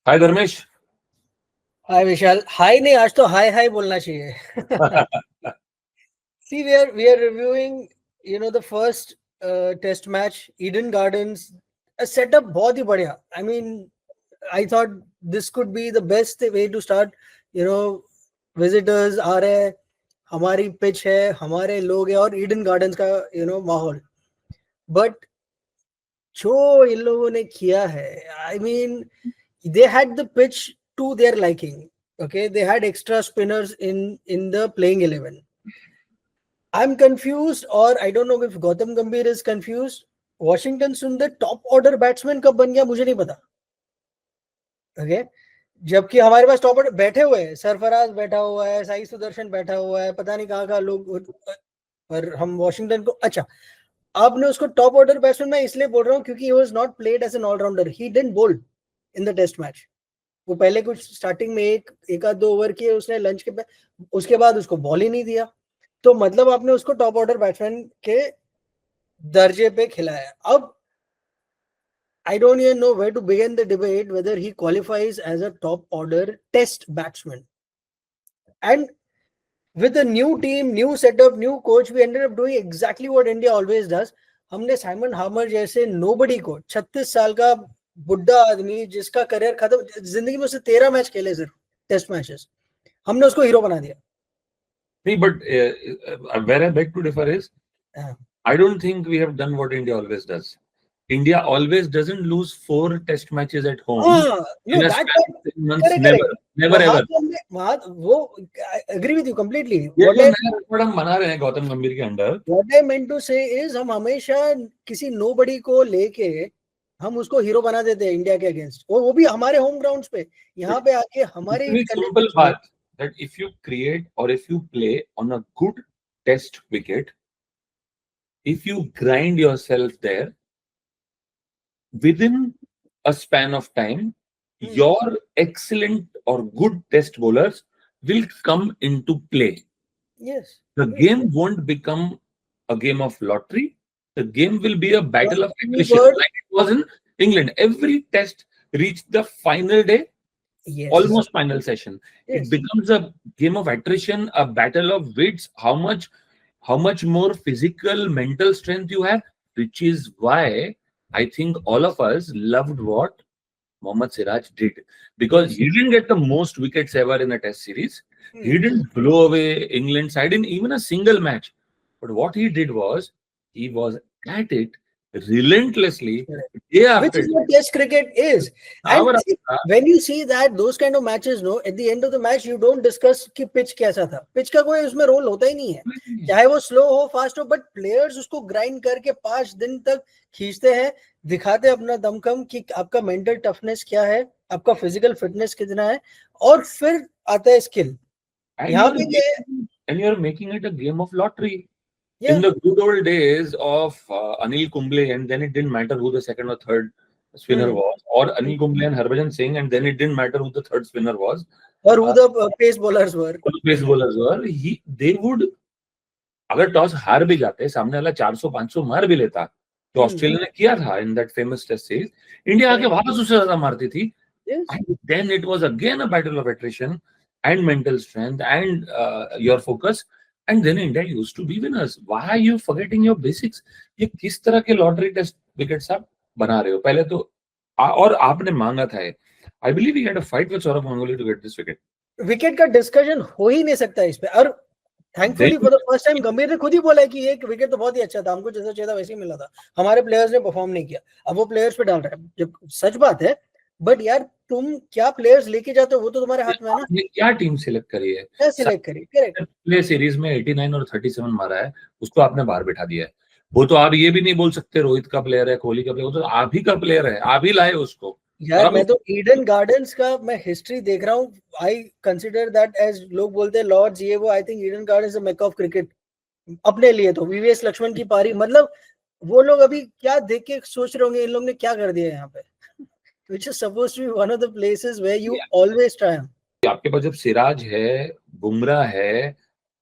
हाय धर्मेश। हाय विशाल। हाय नहीं, आज तो हाय हाय बोलना चाहिए। See, we are reviewing, the first test match, Eden Gardens. A setup बहुत ही बढ़िया. I mean, I thought this could be the best way to start. Visitors आ रहे हैं, हमारी पिच है, हमारे लोग हैं और ईडन गार्डन्स का माहौल. बट जो इन लोगों ने किया है, I mean, they had the pitch to their liking. Okay, they had extra spinners in the playing 11. I'm confused, or I don't know if Gautam Gambhir is confused. Washington Sundar top order batsman कब बन गया मुझे नहीं पता. Okay, जबकि हमारे पास top order बैठे हुए हैं, सरफराज बैठा हुआ है, साई सुदर्शन बैठा हुआ है, पता नहीं कहाँ लोग. पर हम वॉशिंगटन को, अच्छा, आपने उसको टॉप ऑर्डर बैट्समैन मैं इसलिए बोल रहा हूँ क्योंकि he was not played as an all-rounder. He didn't bowl in the test match. वो पहले कुछ स्टार्टिंग में एक आध 2 ओवर किए उसने लंच के, उसके बाद उसको बॉल ही नहीं दिया. तो मतलब आपने उसको टॉप ऑर्डर बैट्समैन के दर्जे पे खिलाया. अब I don't even know where to begin the debate whether he qualifies as a top order test batsman. And with a new team, new setup, new coach, we ended up doing exactly what India always does. हमने Simon Harmer जैसे nobody को, 36 साल का बुढ़ा आदमी जिसका career खत्म, जिंदगी में उसने 13 मैच खेले सिर्फ टेस्ट मैचेस, हमने उसको हीरो बना दिया. नहीं, but where I beg to differ is, I don't think we have done what India always does. India always doesn't lose 4 test matches at home. No, that months, never ever. वो agree with you completely. What हम बना रहे हैं गौतम गंभीर के under. What I meant to say is हम हमेशा किसी nobody को लेके हम उसको हीरो बना देते हैं इंडिया के अगेंस्ट, वो भी हमारे होम ग्राउंड्स पे. यहाँ पे आके हमारी सिंपल बात, that if you create or if you play on a good test wicket, if you grind yourself there, within a span of time, your excellent or good test bowlers will come into play. Yes. The game won't become a game of lottery. The game will be a battle of attrition, like it was in England. Every test reached the final day, almost final session. It becomes a game of attrition, a battle of wits. How much more physical, mental strength you have, which is why I think all of us loved what Mohammad Siraj did, because he didn't get the most wickets ever in a test series. He didn't blow away England side in even a single match. But what he did was, he was at it relentlessly day after day. Which is what test cricket is. And when you see that those kind of matches, no, at the end of the match you don't discuss कि pitch कैसा था. Pitch का कोई उसमें role होता ही नहीं है, चाहे वो स्लो हो फास्ट हो, बट प्लेयर्स उसको ग्राइंड करके 5 दिन तक खींचते हैं, दिखाते अपना दमखम कि आपका मेंटल टफनेस क्या है, आपका फिजिकल फिटनेस कितना है, और फिर आता है स्किल. यहाँ पे and you're making it a game of lottery. In the good old days of Anil Kumble, and then it didn't matter who the second or third spinner was, or Anil Kumble and Harbhajan Singh, and then it didn't matter who the third spinner was, or who the pace bowlers were. They would, अगर toss हार भी जाते, सामने वाला 400-500 मार भी लेता, तो ऑस्ट्रेलिया ने किया था in that famous test series, India आके वापस उससे ज्यादा मारती थी. And then it was again a battle of attrition and mental strength and your focus. And then India used to be winners. Why are you forgetting your basics? ये किस तरह के लॉटरी टेस्ट विकेट्स आप बना रहे हो? पहले तो और आपने मांगा था. I believe he had a fight with Saurav Ganguly to get this wicket. Wicket का डिस्कशन हो ही नहीं सकता इस पे. और thankfully for the first time गंभीर ने खुद ही बोला कि ये विकेट तो बहुत ही अच्छा था, हमको जैसा चाहिए था वैसे ही मिला था, हमारे प्लेयर्स ने परफॉर्म नहीं किया. अब वो प्लेयर्स पे डाल रहा है, जब सच बात है. बट यार, तुम क्या प्लेयर्स लेके जाते हो वो तो तुम्हारे हाथ में है ना. क्या टीम सिलेक्ट करी है, क्या सिलेक्ट करी. करेक्ट. प्ले सीरीज में 89 और 37 मारा है, उसको आपने बाहर बिठा दिया है. वो तो आप ये भी नहीं बोल सकते रोहित का प्लेयर है, कोहली का प्लेयर, वो तो आप ही का प्लेयर है, आप ही लाए उसको. यार मैं तो ईडन गार्डन्स का मैं हिस्ट्री देख रहा हूँ. आई कंसिडर दैट एज, लोग बोलते हैं लॉर्ड्स ये वो, I think Eden gardens the make of cricket अपने लिए. तो वीवीएस लक्ष्मण की पारी, मतलब वो लोग अभी क्या देख के सोच रहे होंगे इन लोग ने क्या कर दिया यहाँ पे. Which is supposed to be one of the places where you always triumph. आपके पास जब सिराज है, बुमराह है,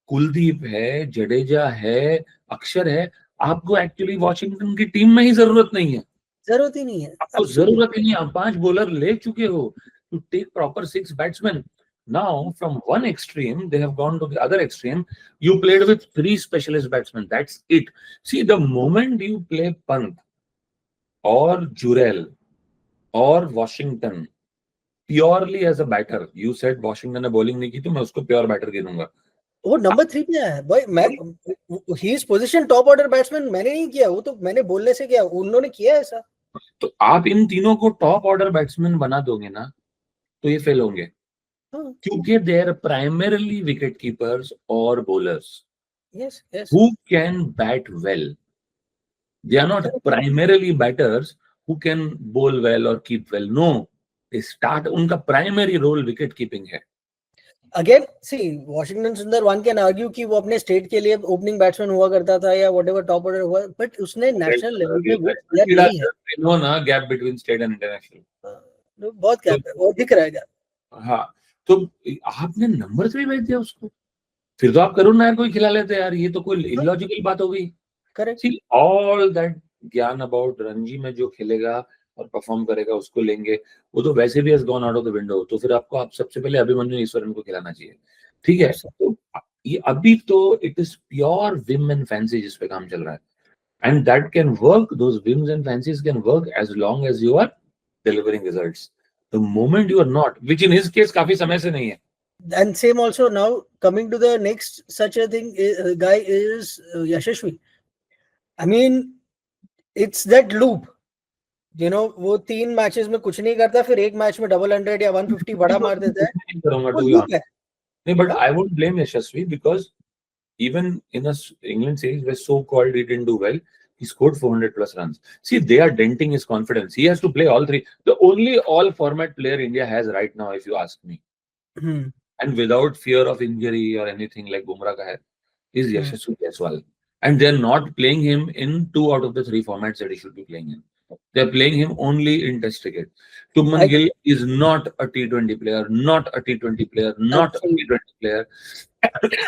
कुलदीप है, जडेजा है, अक्षर है, आपको एक्चुअली वॉशिंगटन की टीम में ही जरूरत नहीं है. जरूरत ही नहीं है. आपको जरूरत ही नहीं. आप 5 बॉलर ले चुके हो. to take proper 6 batsmen. Now, from one extreme, they have gone to the other extreme. You played with 3 specialist batsmen. That's it. See, the moment you play Pant or Jurel or Washington purely as a batter, you said Washington ने bowling नहीं की तो मैं उसको pure batter गिनूंगा. वो number 3 पे है भाई. मैं he is position top order batsman मैंने नहीं किया, वो तो मैंने बोलने से किया, उन्होंने किया ऐसा. तो आप इन तीनों को टॉप ऑर्डर बैट्समैन बना दोगे ना तो ये फेल होंगे, क्योंकि they are primarily wicket keepers और bowlers who can bat well. They are not primarily batters who can bowl well or keep well. No, they start, उनका primary role wicket keeping है. Again, see, Washington Sundar, one can argue कि वो अपने state के लिए opening batsman हुआ करता था या whatever टॉप ऑर्डर हुआ, बट उसने नेशनल लेवल पे वो प्लेयर नहीं है. नो ना, gap between state and international बहुत गैप है, वो दिख रहा है गैप. हाँ, तो आपने नंबर 3 भेज दिया उसको, फिर तो आप करुण नायर को ही खिला लेते यार. ये तो कोई इलॉजिकल बात हो गई. करेक्ट. सी, ऑल दैट ज्ञान अबाउट रणजी में जो खेलेगा और परफॉर्म करेगा उसको लेंगे, वो तो वैसे भी has gone out of the window. तो फिर आपको आप सबसे पहले अभिमन्यु ईश्वरन को खिलाना चाहिए. ठीक है, तो ये अभी तो it is pure whim and fancy जिस पे काम चल रहा है, and that can work. Those whims and fancies can work as long as you are delivering results. The moment you are not, which in his case काफी समय से नहीं है. And same also now coming to the next such a thing, guy is Yashasvi. I mean, it's that loop. You know, वो 3 matches में कुछ नहीं करता, फिर एक मैच में डबल 100 या 150 बड़ा मार देता है. नहीं, but I won't blame Yashasvi because even in a England series where so-called he didn't do well, he scored 400 plus runs. See, they are denting his confidence. He has to play all 3. The only all-format player India has right now, if you ask me, and without fear of injury or anything like Bumrah ka hai, is Yashasvi Jaiswal. And they're not playing him in 2 out of the 3 formats that he should be playing in. They're playing him only in Test cricket. Shubman Gill is not a T20 player, not a T20 player, not a T20 player.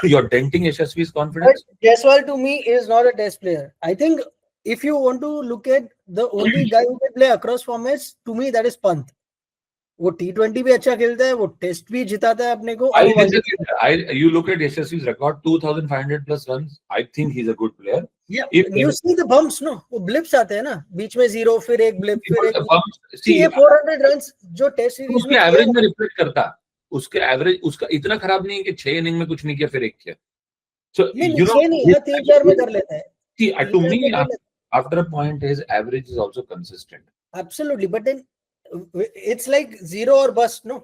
You're denting Yashasvi's confidence. But Jaiswal to me is not a Test player. I think if you want to look at the only guy who can play across formats, to me that is Pant. वो T20 भी अच्छा खेलता है, वो test भी जिताता है अपने को. You look at Yashasvi's record, 2,500 plus runs. I think he's a good player. Yeah, you see the bumps, no? वो blips आते हैं ना, बीच में 0, फिर एक blip, फिर एक. See, ये 400 runs जो टेस्ट सीरीज उसके एवरेज में रिफ्लेक्ट करता. उसके एवरेज उसका इतना खराब नहीं है कि 6 इनिंग में कुछ नहीं किया फिर एक किया. So you know, 3-4 में कर लेता है. See, to me, after a point, his average is also consistent. Absolutely, but then it's like 0 or bust, no?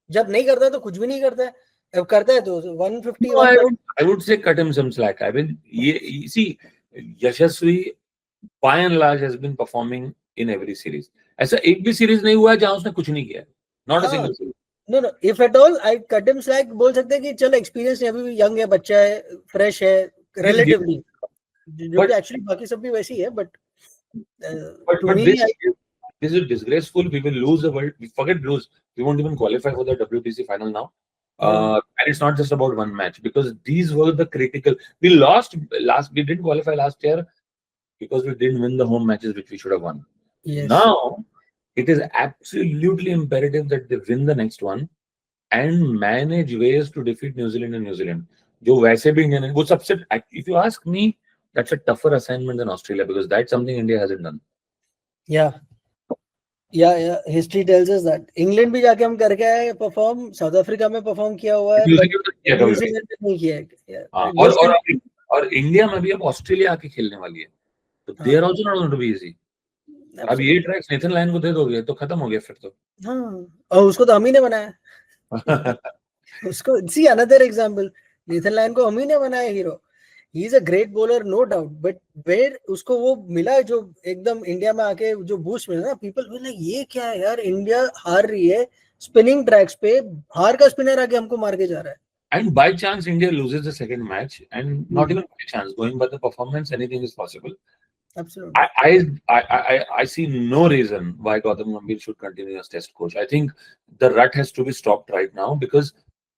जब नहीं करता तो कुछ भी नहीं करता है. अब करता है तो 150. No, I would say cut him some slack. I mean, see, Yashasvi by and large has been performing in every series. ऐसा एक भी सीरीज नहीं हुआ है जहां उसने कुछ नहीं किया. Not a single series. No. If at all, I cut him slack. बोल सकते हैं कि चलो एक्सपीरियंस अभी भी यंग है, बच्चा है, फ्रेश है, relatively. जो कि actually बाकी सब भी वैसी है, but this is disgraceful. We will lose the world. Forget lose. We won't even qualify for the WTC final now. And it's not just about one match, because these were the critical. We didn't qualify last year because we didn't win the home matches which we should have won. Yes. Now it is absolutely imperative that they win the next one and manage ways to defeat New Zealand and New Zealand. जो वैसे भी Indian है, वो सबसे, if you ask me, that's a tougher assignment than Australia, because that's something India hasn't done. Yeah. History tells us that. England भी जाके हम करके आए परफॉर्म, साउथ अफ्रीका में परफॉर्म किया हुआ है, न्यूजीलैंड में नहीं किया. और इंडिया में भी अब ऑस्ट्रेलिया आके खेलने वाली है, तो they are also not going to be easy. अब ये ट्रैक्स नेथन लायन को दे दोगे तो खत्म हो गया फिर तो. हाँ, और उसको तो हम ही ने बनाया. उसको see another example, Nathan Lyon को हम ही ने बनाया hero. He is a great bowler, no doubt, but where उसको वो मिला जो एकदम इंडिया में आके जो बूस्ट मिला ना, people were like, ये क्या है यार, इंडिया हार रही है स्पिनिंग ट्रैक्स पे, हार का स्पिनर आके हमको मार के जा रहा है. And by chance India loses the second match, and not even by chance, going by the performance, anything is possible. Absolutely. I see no reason why Gautam Gambhir should continue as test coach. I think the rut has to be stopped right now, because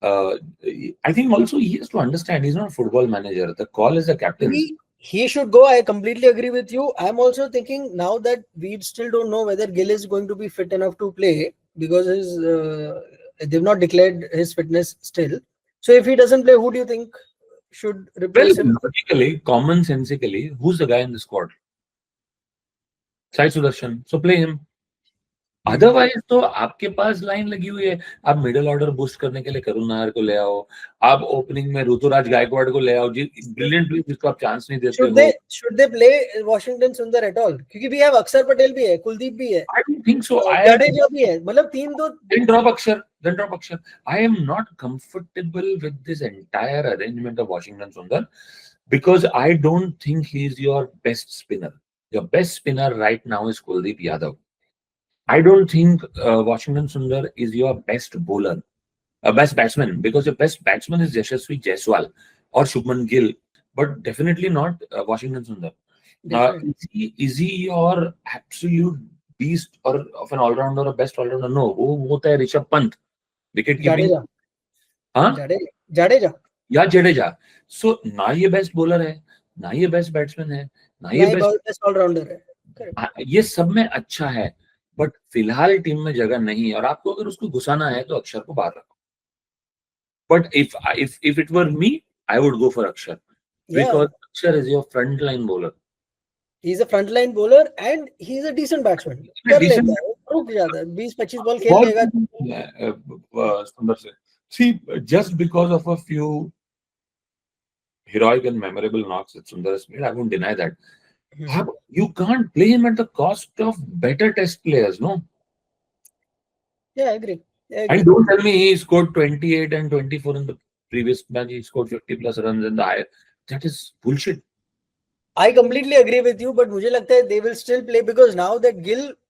I think also he has to understand he's not a football manager. The call is the captain. He should go. I completely agree with you. I'm also thinking now that we still don't know whether Gill is going to be fit enough to play. because they've not declared his fitness still. So if he doesn't play, who do you think should replace him? Logically, commonsensically, who's the guy in the squad? Sai Sudarshan. So play him. Otherwise तो आपके पास line लगी हुई है, आप middle order boost करने के लिए करुण नायर को ले आओ, आप ओपनिंग में ऋतुराज गायकवाड़ को ले आओ, ब्रिलियंट प्लेयर जिसको आप चांस नहीं देते हो। Should they play Washington Sundar at all? क्योंकि भी है अक्षर पटेल भी है, कुलदीप भी है, I don't think so. Jadeja भी है, मतलब तीन तो then drop Akshar. I am not comfortable with this entire arrangement of Washington Sundar because I don't think he is your best spinner. Your best spinner right now is Kuldeep Yadav. I don't think Washington Sundar is your best bowler, best batsman, because your best batsman is Yashasvi Jaiswal or Shubman Gill, but definitely not Washington Sundar. Is he your absolute beast or of an all-rounder or best all-rounder? No, वो होता है Rishabh Pant, wicket keeping, हाँ, Jadeja. So ना ये best bowler है, ना ये best batsman है, ना ये बेस्ट ऑलराउंडर है, ये सब में अच्छा है, बट फिलहाल टीम में जगह नहीं है, और आपको अगर उसको घुसाना है तो अक्षर को बाहर रखो. But if it were me, I would go for Akshar because Akshar is your frontline bowler. He's a frontline bowler and he's a decent batsman. कर लेता है, रुक जाता है, 20-25 बॉल खेल लेगा. सुंदर से. See, just because of a few heroic and memorable knocks that Sundar has made, I won't deny that. You can't play him at the cost of better test players, no? Yeah, I agree. And don't tell me he scored 28 and 24 in the previous match. He scored 50 plus runs in the higher. That is bullshit. I completely agree with you, but मुझे लगता है they will still play because now that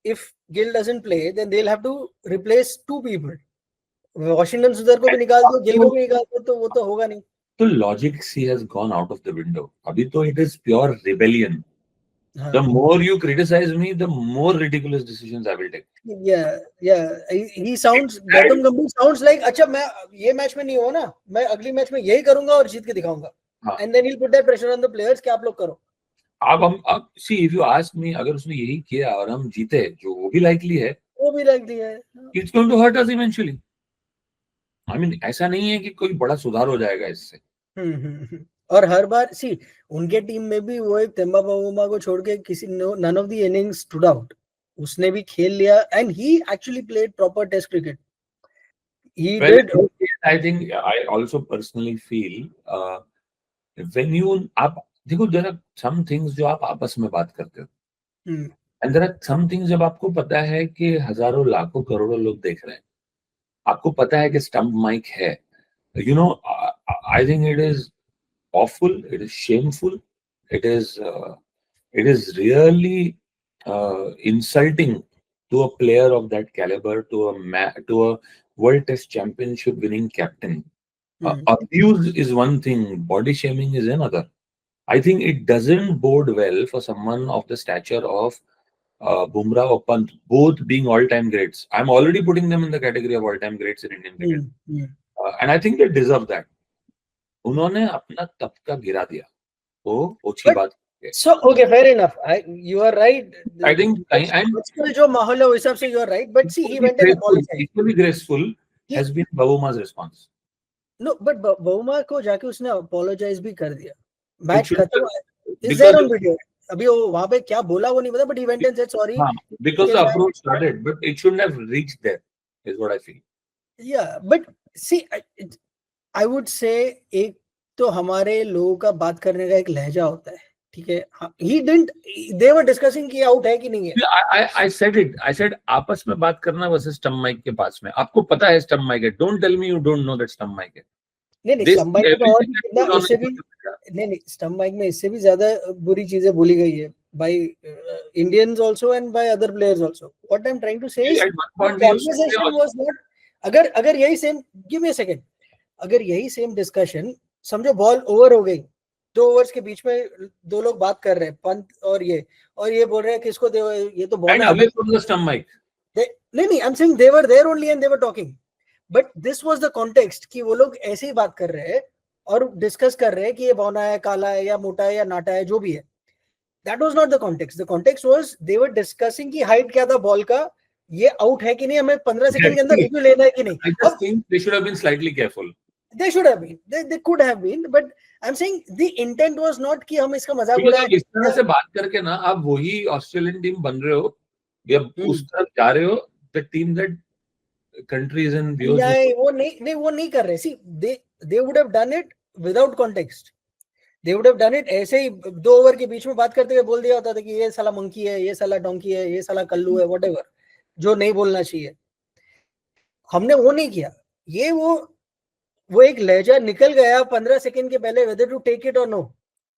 if Gill doesn't play, then they'll have to replace two people. Washington Sundar को भी निकाल दो, Gill को भी निकाल दो, तो वो तो होगा नहीं. So logic has gone out of the window. अभी तो it is pure rebellion. The more you criticize me, the more ridiculous decisions I will take. Yeah. He sounds, Gautam Gambhir sounds like, अच्छा मैं ये match में नहीं हो ना, मैं अगली मैच में यही करूंगा और जीत के दिखाऊंगा. And then he'll put that pressure on the players कि आप लोग करो. अब see, if you ask me, अगर उसने यही किया और हम जीते, जो वो भी likely है, it's going to hurt us eventually. I mean, ऐसा नहीं है कि कोई बड़ा सुधार हो जाएगा इससे. और हर बार सी उनके टीम में भी वो एक तेम्बा बावुमा को छोड़ के किसी none of the innings stood out. उसने भी खेल लिया and he actually played proper test cricket. He did. I think I also personally feel when you आप देखो, there are some things जो आप आपस में बात करते हो, and there are some things जब आपको पता है कि हजारों लाखों करोड़ों लोग देख रहे हैं, आपको पता है कि स्टंप माइक है, you know, I think it is awful, it is shameful, it is really insulting to a player of that caliber, to a World Test Championship winning captain. Abuse is one thing, body shaming is another. I think it doesn't bode well for someone of the stature of Bumrah or Pant, both being all-time greats. I'm already putting them in the category of all-time greats in Indian cricket. And I think they deserve that. उन्होंने अपना तबका गिरा दिया, वो अच्छी बात है. So okay, fair enough. You are right. I think जो माहौल है उस हिसाब से you are right. But see, he went and apologized. Equally graceful has been Bawuma's response. No, but Bawuma को जाके उसने apologize भी कर दिया. Match खत्म. Is there on video? अभी वो वहाँ पे क्या बोला वो नहीं पता, but he went and said sorry. Because the approach started, but it shouldn't have reached there, is what I feel. Yeah, but see, I would say एक तो हमारे लोगों का बात करने का एक लहजा होता है, ठीक है. He didn't. They were discussing कि आउट है कि नहीं है. I said it. I said आपस में बात करना versus stump mic के पास में. आपको पता है stump mic है. Don't tell me you don't know that stump mic है. नहीं stump mic में और कितना इससे भी नहीं stump mic में इससे भी ज्यादा बुरी चीजें बोली गई है by Indians also and by other players also. What I'm trying to say is conversation was not. अगर यही same, give me a second. अगर यही सेम डिस्कशन समझो बॉल ओवर हो गई, 2 ओवर्स के बीच में दो लोग बात कर रहे हैं, पंत और ये बोल रहे हैं किसको दे, ये तो बॉल नहीं, I am saying they were there only and they were talking, but this was the context कि वो लोग ऐसे ही बात कर रहे हैं और डिस्कस कर रहे हैं कि ये बौना है, काला है या मोटा है या नाटा है, जो भी है. That was not the context. The context was they were discussing कि हाइट क्या था बॉल का, ये आउट है कि नहीं, हमें 15 सेकंड के अंदर रिव्यू लेना है कि नहीं. I just think they should have been slightly careful. They should have been, they could have been, but I'm saying the intent was not कि हम इसका मजाक Because उड़ाएं. अब इस तरह से बात करके ना आप वही ऑस्ट्रेलियन टीम बन रहे हो या उस तरफ जा रहे हो, the team that countries and viewers. नहीं वो नहीं कर रहे. See, they would have done it without context. They would have done it ऐसे ही 2 ओवर के बीच में बात करते हुए बोल दिया होता था कि ये साला मंकी है, ये साला डोंकी है, ये साला कल्लू है, whatever, जो नहीं बोलना चाहिए. हमने वो नहीं किया. ये वो एक लहजा निकल गया 15 सेकंड के पहले, whether to take it or no,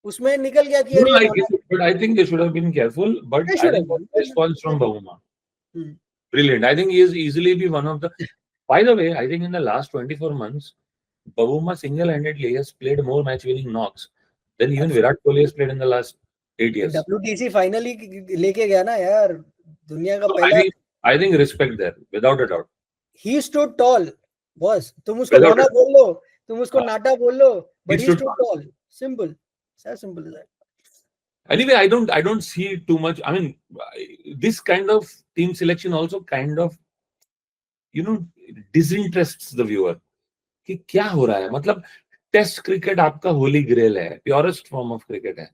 उसमें निकल गया कि No, I get it, but I think they should have been careful. But I think response from Bavuma, brilliant. I think he is easily be one of the. By the way, I think in the last 24 months, Bavuma single-handedly has played more match-winning knocks than even Virat Kohli has played in the last 8 years. WTC finally लेके गया ना यार, दुनिया का So पहला. I think respect there, without a doubt. He stood tall, boss. तुम उसको नाना बोल लो, तुम उसको नाटा बोल लो, but he stood tall. Simple. It's as simple as that. Anyway, I don't see too much. I mean, this kind of team selection also kind of, disinterests the viewer. कि क्या हो रहा है, मतलब टेस्ट क्रिकेट आपका होली ग्रेल है, purest form of cricket है.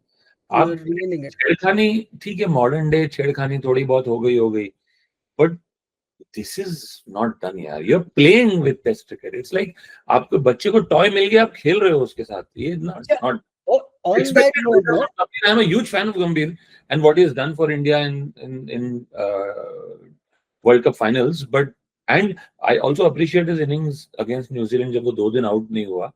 आप छेड़खानी, ठीक है, मॉडर्न डे छेड़खानी थोड़ी बहुत हो गई, but this is not done यार. You are playing with test cricket. It's like आपके बच्चे को टॉय मिल गया, आप खेल रहे हो उसके साथ. ये not on that note, no? I'm a huge fan of Gambhir and what he has done for India in World Cup finals, and I also appreciate his innings against New Zealand जब वो 2 दिन out नहीं हुआ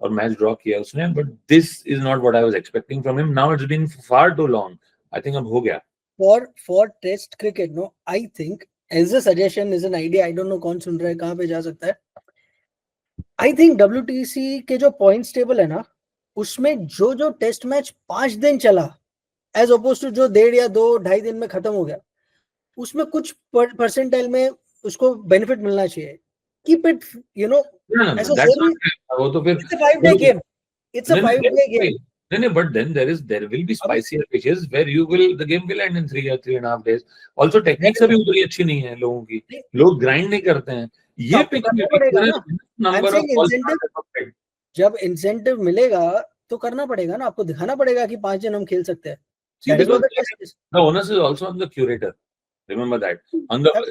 और match draw किया उसने. But this is not what I was expecting from him. Now it's been far too long. I think अब हो गया. For Test cricket, no, I think as a suggestion, is an idea. I don't know कौन सुन रहा है, कहाँ पे जा सकता है. I think WTC के जो points table है ना, उसमें जो टेस्ट मैच 5 दिन चला, एज अपोज टू जो 1.5 या 2-2.5 दिन में खत्म हो गया, उसमें कुछ परसेंटाइल में उसको बेनिफिट मिलना चाहिए. कीप इट, वो तो फिर it's a 5-day game. It's a 5-day game. No, but then there will be spicier pitches where the game will end in 3 or 3.5 days. Also techniques अभी उतनी अच्छी नहीं है लोगों की, लोग ग्राइंड नहीं करते हैं. ये पिच जब इंसेंटिव मिलेगा तो करना पड़ेगा ना, आपको दिखाना पड़ेगा कि 5 दिन हम खेल सकते हैं. The onus is also on the curator. Remember that.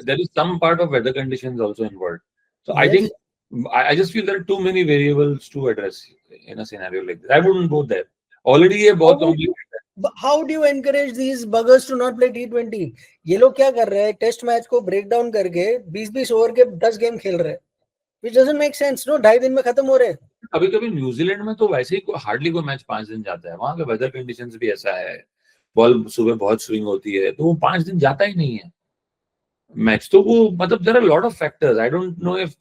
There is some part of weather conditions also involved. So I think I just feel there are too many variables to address in a scenario like this. I wouldn't go there. Already ये बहुत complicated है. How do you encourage these buggers to not play T20? ये लोग क्या कर रहे हैं, test match को ब्रेक डाउन करके 20-20 ओवर के 10 गेम खेल रहे हैं, which doesn't make sense. No, 2.5 दिन में खत्म हो रहे हैं. कभी न्यूजीलैंड में तो वैसे ही हार्डली कोई मैच 5 दिन जाता है. वहां पे वेदर कंडीशंस भी ऐसा है, बॉल सुबह बहुत स्विंग होती है, तो वो 5 दिन जाता ही नहीं है मैच. तो वो मतलब there are lot of factors. I don't know if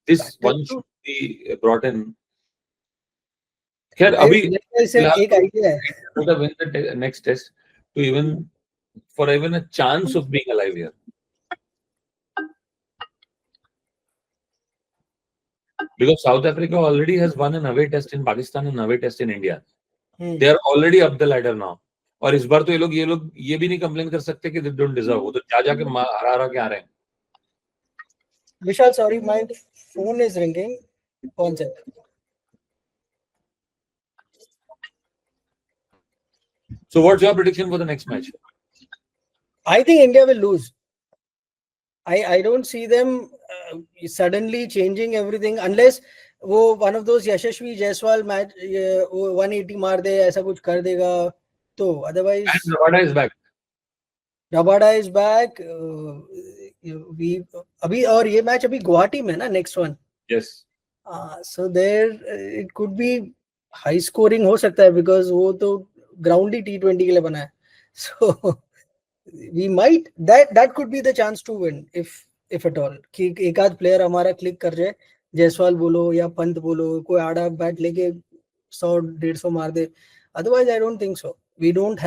this one should be brought in. खैर अभी एक आइडिया है to win the next test to even a chance of being alive here. Because South Africa already has won an away test in Pakistan and away test in India. They are already up the ladder now. और इस बार तो ये लोग ये भी नहीं complain कर सकते कि they don't deserve. वो तो जाके हरा के आ रहे हैं. Vishal, sorry, my phone is ringing. One second. So what's your prediction for the next match? I think India will lose. I don't see them suddenly changing everything unless वो one of those Yashasvi Jaiswal match 180 मार दे, ऐसा कुछ कर देगा तो. Otherwise Rabada is back. Rabada is back. अभी और ये मैच अभी गुवाहाटी में ना, next one. Yes. So there it could be high scoring हो सकता है because वो तो ग्राउंड ही T20 के लिए बना है. So we might that could be the chance to win if at all. कि एक आध प्लेयर हमारा क्लिक कर जाए, जायसवाल बोलो या पंत बोलो, कोई आड़ा बैट लेके 100-150 मार दे. Otherwise I don't think so. We don't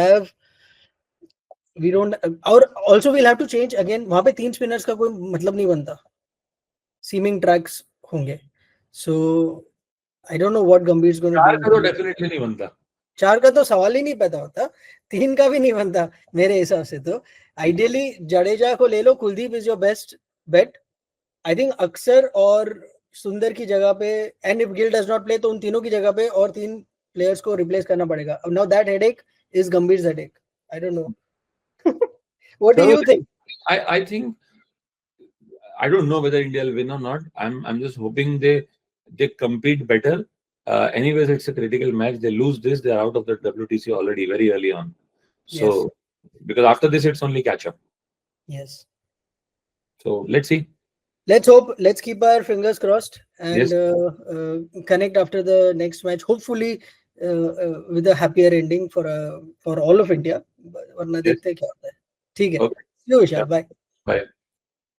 और also we'll have to change again. वहां पे 3 स्पिनर्स का कोई मतलब नहीं बनता, सीमिंग ट्रैक्स होंगे. So I don't know what Gambhir is going to do. तो डेफिनेटली नहीं बनता. 4 का तो सवाल ही नहीं पैदा होता, 3 का भी नहीं बनता मेरे हिसाब से। तो आइडियली जडेजा को ले लो, Kuldeep is your best bet. I think Axar और सुंदर की जगह पे, and if Gill does not play, तो उन तीनों की जगह पे और 3 प्लेयर्स को रिप्लेस करना पड़ेगा। अब नाउ दैट हेडेक इज गंभीर headache. I don't know what do you think? I think I don't know whether India will win or not. I'm just hoping they compete better. Anyways, it's a critical match. They lose this, they're out of the WTC already very early on. So Yes. because after this, it's only catch up. Yes. So let's see. Let's hope. Let's keep our fingers crossed and Yes. connect after the next match. Hopefully, with a happier ending for all of India. वरना Yes. देखते हैं क्या होता है। ठीक है। Okay. See you, Vishal. Yeah. Bye. Bye.